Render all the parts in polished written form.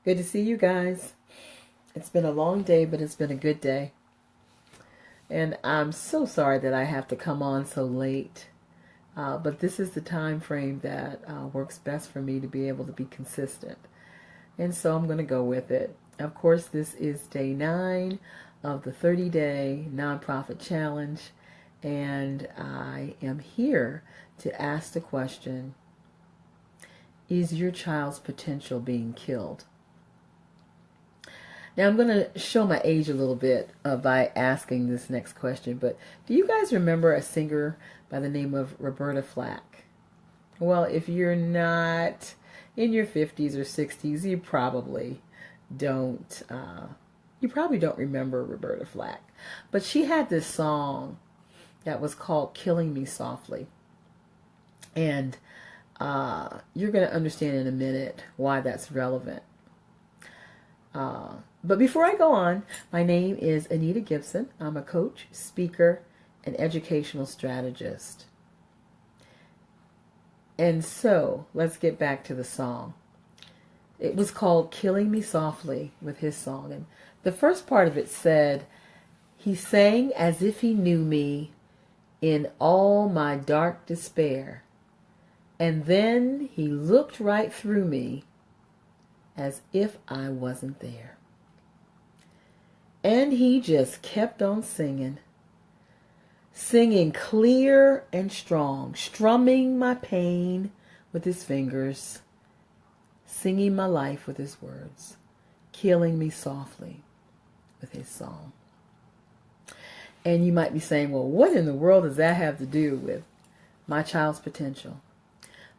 Good to see you guys. It's been a long day, but it's been a good day. And I'm so sorry that I have to come on so late. But this is the time frame that works best for me to be able to be consistent. And so I'm going to go with it. Of course, this is day 9 of the 30-day nonprofit challenge. And I am here to ask the question, is your child's potential being killed? Now I'm going to show my age a little bit by asking this next question, but do you guys remember a singer by the name of Roberta Flack? Well, if you're not in your 50s or 60s, you probably don't remember Roberta Flack. But she had this song that was called Killing Me Softly. And you're going to understand in a minute why that's relevant. But before I go on, my name is Anita Gibson. I'm a coach, speaker, and educational strategist. And so, let's get back to the song. It was called Killing Me Softly with his song. And the first part of it said, he sang as if he knew me in all my dark despair. And then he looked right through me as if I wasn't there. And he just kept on singing clear and strong, strumming my pain with his fingers, singing my life with his words, killing me softly with his song. And you might be saying, well, what in the world does that have to do with my child's potential?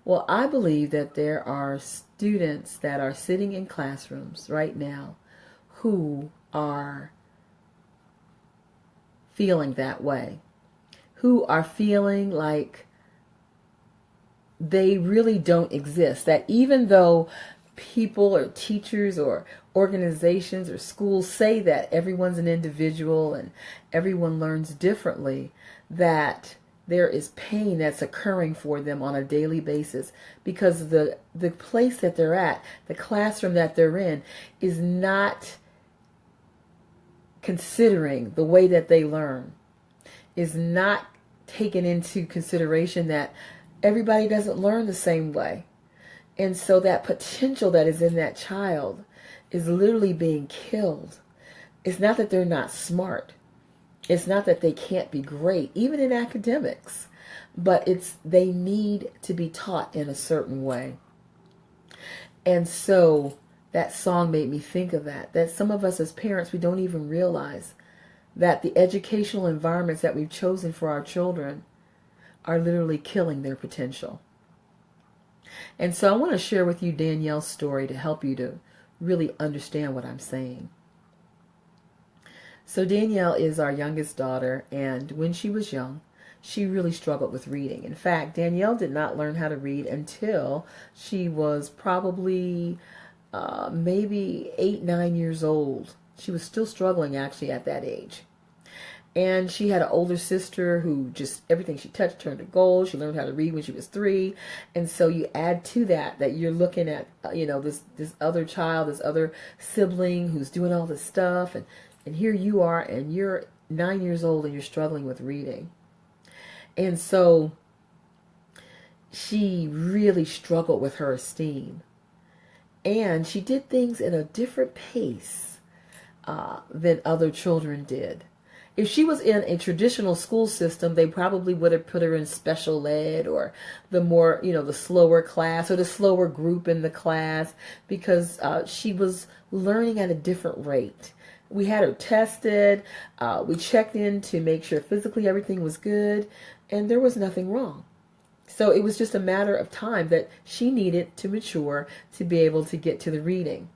Well, I believe that there are students that are sitting in classrooms right now who are feeling that way, who are feeling like they really don't exist, that even though people or teachers or organizations or schools say that everyone's an individual and everyone learns differently, that there is pain that's occurring for them on a daily basis because the place that they're at, the classroom that they're in, is not considering the way that they learn, is not taking into consideration that everybody doesn't learn the same way. And so that potential that is in that child is literally being killed. It's not that they're not smart. It's not that they can't be great, even in academics, but they need to be taught in a certain way. And so that song made me think of that some of us as parents, we don't even realize that the educational environments that we've chosen for our children are literally killing their potential. And so I want to share with you Danielle's story to help you to really understand what I'm saying. So Danielle is our youngest daughter, and when she was young, she really struggled with reading. In fact, Danielle did not learn how to read until she was probably maybe 8, 9 years old. She was still struggling actually at that age. And she had an older sister who just everything she touched turned to gold. She learned how to read when she was 3. And so you add to that you're looking at, this other child, this other sibling who's doing all this stuff. And here you are, and you're 9 years old and you're struggling with reading. And so she really struggled with her esteem. And she did things in a different pace than other children did. If she was in a traditional school system, they probably would have put her in special ed or the more, the slower class or the slower group in the class because she was learning at a different rate. We had her tested. We checked in to make sure physically everything was good, and there was nothing wrong. So it was just a matter of time that she needed to mature to be able to get to the reading.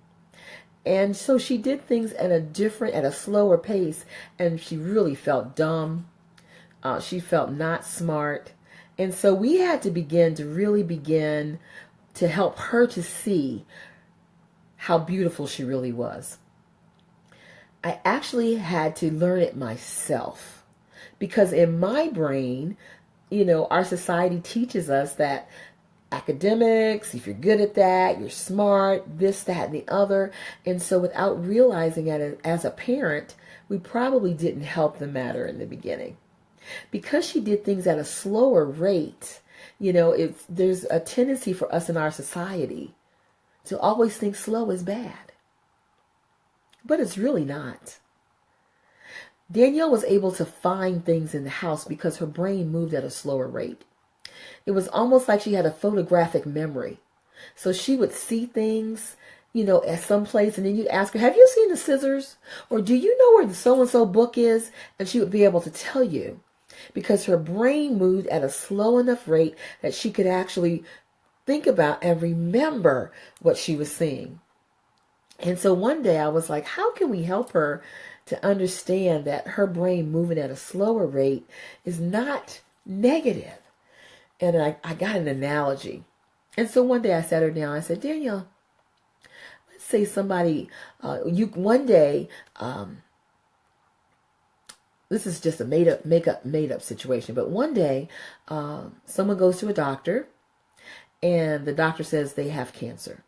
And so she did things at a slower pace, and she really felt dumb. She felt not smart. And so we had to begin to help her to see how beautiful she really was. I actually had to learn it myself because in my brain, our society teaches us that academics, if you're good at that, you're smart, this, that, and the other. And so without realizing it as a parent, we probably didn't help the matter in the beginning. Because she did things at a slower rate, there's a tendency for us in our society to always think slow is bad. But it's really not. Danielle was able to find things in the house because her brain moved at a slower rate. It was almost like she had a photographic memory. So she would see things, at some place, and then you'd ask her, have you seen the scissors? Or do you know where the so-and-so book is? And she would be able to tell you because her brain moved at a slow enough rate that she could actually think about and remember what she was seeing. And so one day I was like, how can we help her to understand that her brain moving at a slower rate is not negative? And I got an analogy. And so one day I sat her down. I said, Danielle, let's say somebody, one day, this is just a made up situation. But one day, someone goes to a doctor, and the doctor says they have cancer,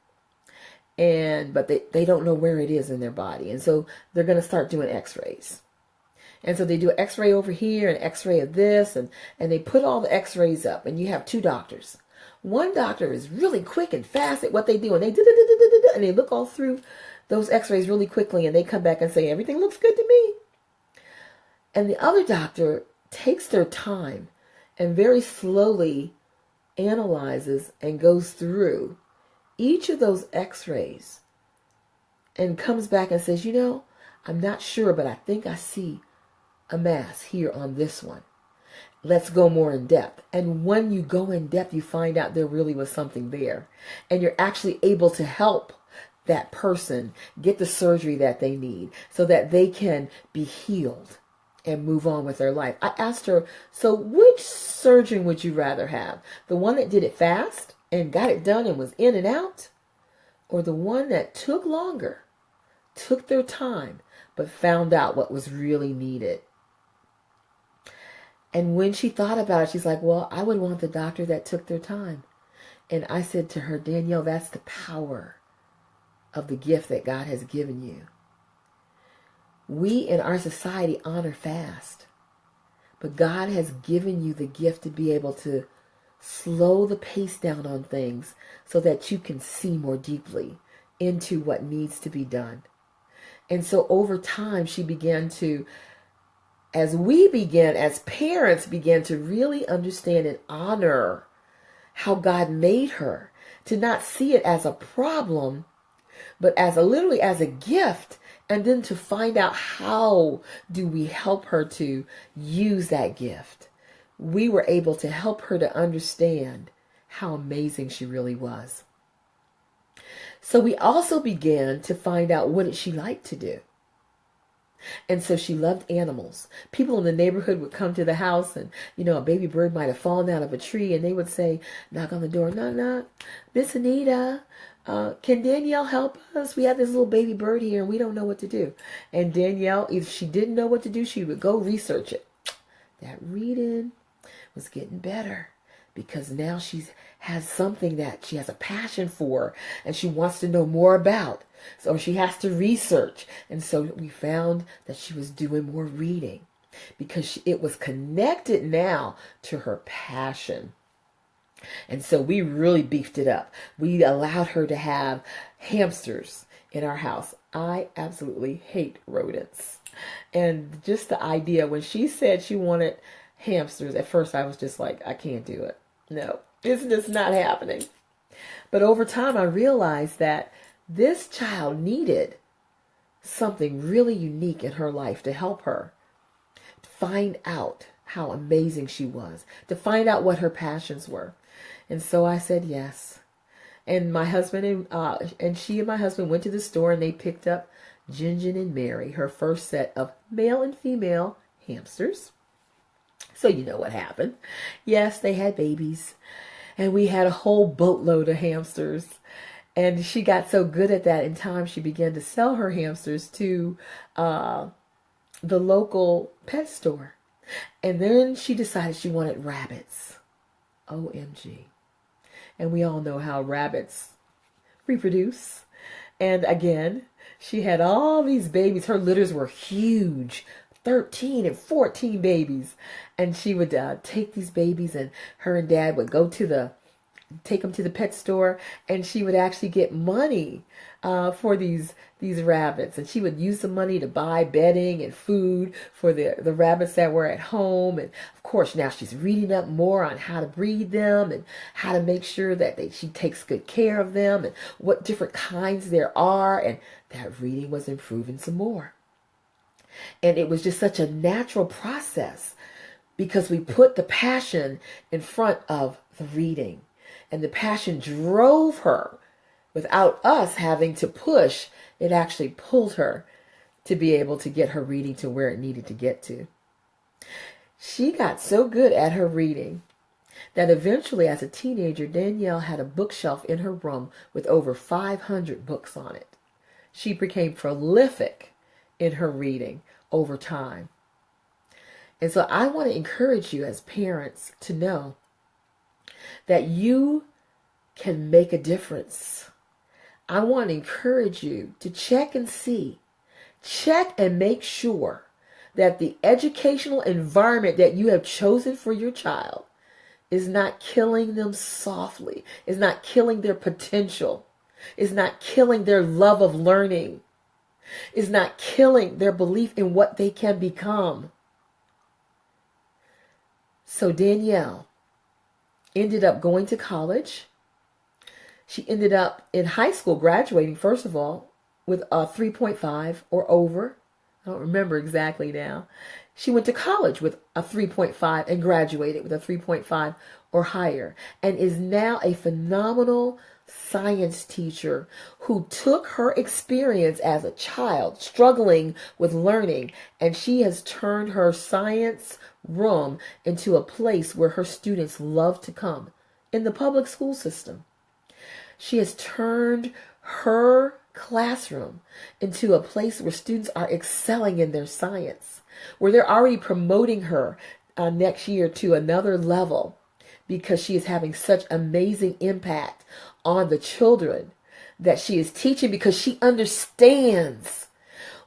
but they don't know where it is in their body, and so they're going to start doing X-rays. And so they do an X-ray over here, an X-ray of this, and they put all the X-rays up, and you have two doctors. One doctor is really quick and fast at what they do, and they look all through those X-rays really quickly, and they come back and say, everything looks good to me. And the other doctor takes their time and very slowly analyzes and goes through each of those X-rays and comes back and says, I'm not sure, but I think I see a mass here on this one. Let's go more in depth. And when you go in depth, you find out there really was something there. And you're actually able to help that person get the surgery that they need so that they can be healed and move on with their life. I asked her, so which surgeon would you rather have? The one that did it fast and got it done and was in and out? Or the one that took longer, took their time, but found out what was really needed? And when she thought about it, she's like, well, I would want the doctor that took their time. And I said to her, Danielle, that's the power of the gift that God has given you. We in our society honor fast, but God has given you the gift to be able to slow the pace down on things so that you can see more deeply into what needs to be done. And so over time, she began to, as parents began to really understand and honor how God made her, to not see it as a problem, but literally as a gift. And then to find out how do we help her to use that gift. We were able to help her to understand how amazing she really was. So we also began to find out what did she like to do. And so she loved animals. People in the neighborhood would come to the house and, a baby bird might have fallen out of a tree and they would say, knock on the door, knock, knock. Miss Anita, can Danielle help us? We have this little baby bird here and we don't know what to do. And Danielle, if she didn't know what to do, she would go research it. That reading was getting better because now she has something that she has a passion for and she wants to know more about. So she has to research. And so we found that she was doing more reading because it was connected now to her passion. And so we really beefed it up. We allowed her to have hamsters in our house. I absolutely hate rodents. And just the idea, when she said she wanted hamsters, at first I was just like, I can't do it. No, it's just not happening. But over time I realized that this child needed something really unique in her life to help her find out how amazing she was, to find out what her passions were. And so I said yes. And my husband and she and my husband went to the store and they picked up Ginger and Mary, her first set of male and female hamsters. So you know what happened. Yes, they had babies. And we had a whole boatload of hamsters. And she got so good at that in time, she began to sell her hamsters to the local pet store. And then she decided she wanted rabbits. OMG. And we all know how rabbits reproduce. And again, she had all these babies. Her litters were huge, 13 and 14 babies. And she would take these babies, and her and Dad would take them to the pet store, and she would actually get money for these rabbits, and she would use the money to buy bedding and food for the rabbits that were at home. And of course, now she's reading up more on how to breed them and how to make sure that she takes good care of them and what different kinds there are, and that reading was improving some more. And it was just such a natural process because we put the passion in front of the reading. And the passion drove her without us having to push. It actually pulled her to be able to get her reading to where it needed to get to. She got so good at her reading that eventually, as a teenager, Danielle had a bookshelf in her room with over 500 books on it. She became prolific in her reading over time. And so I want to encourage you as parents to know that you can make a difference. I want to encourage you to check and make sure that the educational environment that you have chosen for your child is not killing them softly, is not killing their potential, is not killing their love of learning, is not killing their belief in what they can become. So Danielle ended up going to college. She ended up in high school graduating, first of all, with a 3.5 or over. I don't remember exactly now. She went to college with a 3.5 and graduated with a 3.5 or higher, and is now a phenomenal science teacher who took her experience as a child struggling with learning, and she has turned her science room into a place where her students love to come in the public school system. She has turned her classroom into a place where students are excelling in their science, where they're already promoting her next year to another level because she is having such amazing impact on the children that she is teaching, because she understands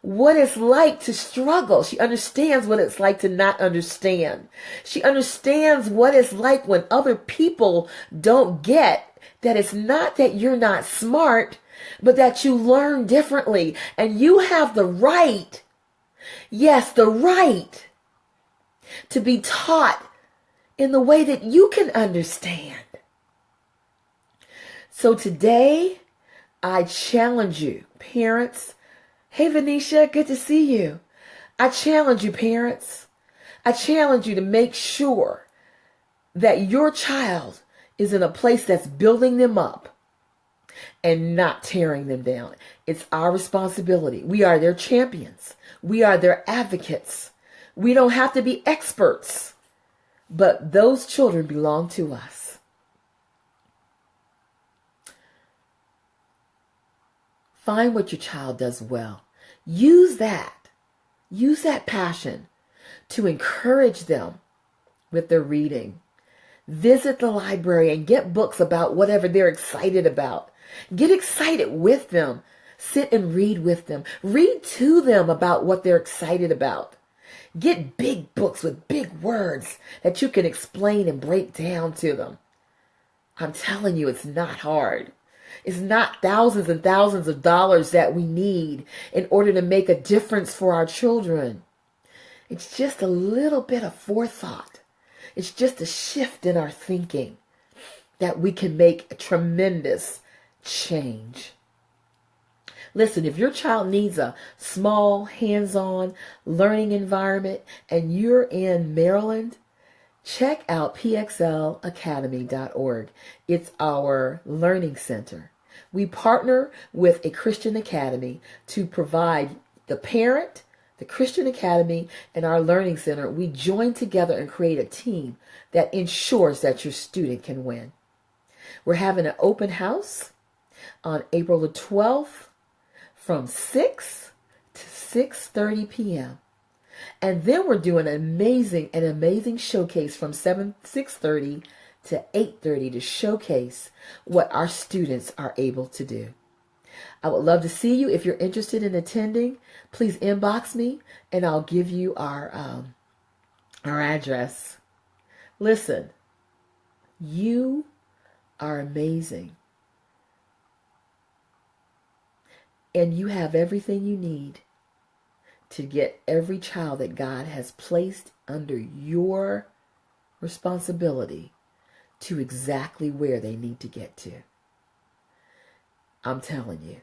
what it's like to struggle. She understands what it's like to not understand. She understands what it's like when other people don't get that it's not that you're not smart, but that you learn differently. And you have the right, yes, the right to be taught in the way that you can understand. So today, I challenge you, parents. Hey, Venetia, good to see you. I challenge you, parents. I challenge you to make sure that your child is in a place that's building them up and not tearing them down. It's our responsibility. We are their champions. We are their advocates. We don't have to be experts, but those children belong to us. Find what your child does well. Use that passion to encourage them with their reading. Visit the library and get books about whatever they're excited about. Get excited with them. Sit and read with them. Read to them about what they're excited about. Get big books with big words that you can explain and break down to them. I'm telling you, it's not hard. It's not thousands and thousands of dollars that we need in order to make a difference for our children. It's just a little bit of forethought. It's just a shift in our thinking that we can make a tremendous change. Listen, if your child needs a small, hands-on learning environment and you're in Maryland, check out pxlacademy.org. It's our learning center. We partner with a Christian academy to provide the parent, the Christian academy, and our learning center. We join together and create a team that ensures that your student can win. We're having an open house on April the 12th from 6 to 6:30 p.m. And then we're doing an amazing showcase from 6:30 to 8:30 to showcase what our students are able to do. I would love to see you. If you're interested in attending, please inbox me and I'll give you our address. Listen, you are amazing. And you have everything you need to get every child that God has placed under your responsibility to exactly where they need to get to. I'm telling you,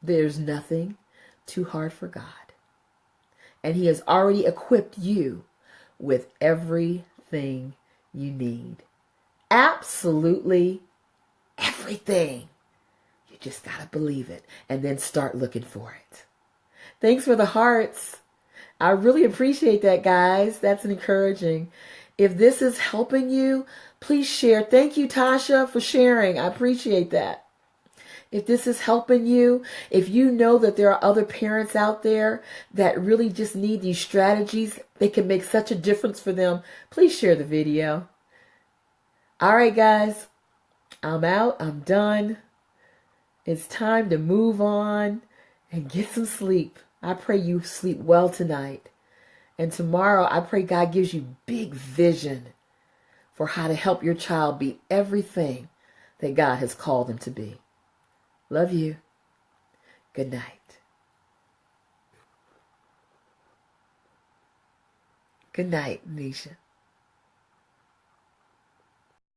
there's nothing too hard for God. And He has already equipped you with everything you need. Absolutely everything. You just got to believe it and then start looking for it. Thanks for the hearts. I really appreciate that, guys. That's encouraging. If this is helping you, please share. Thank you, Tasha, for sharing. I appreciate that. If this is helping you, if you know that there are other parents out there that really just need these strategies, they can make such a difference for them, please share the video. All right, guys, I'm out. I'm done. It's time to move on and get some sleep. I pray you sleep well tonight. And tomorrow, I pray God gives you big vision for how to help your child be everything that God has called them to be. Love you. Good night. Good night, Nisha.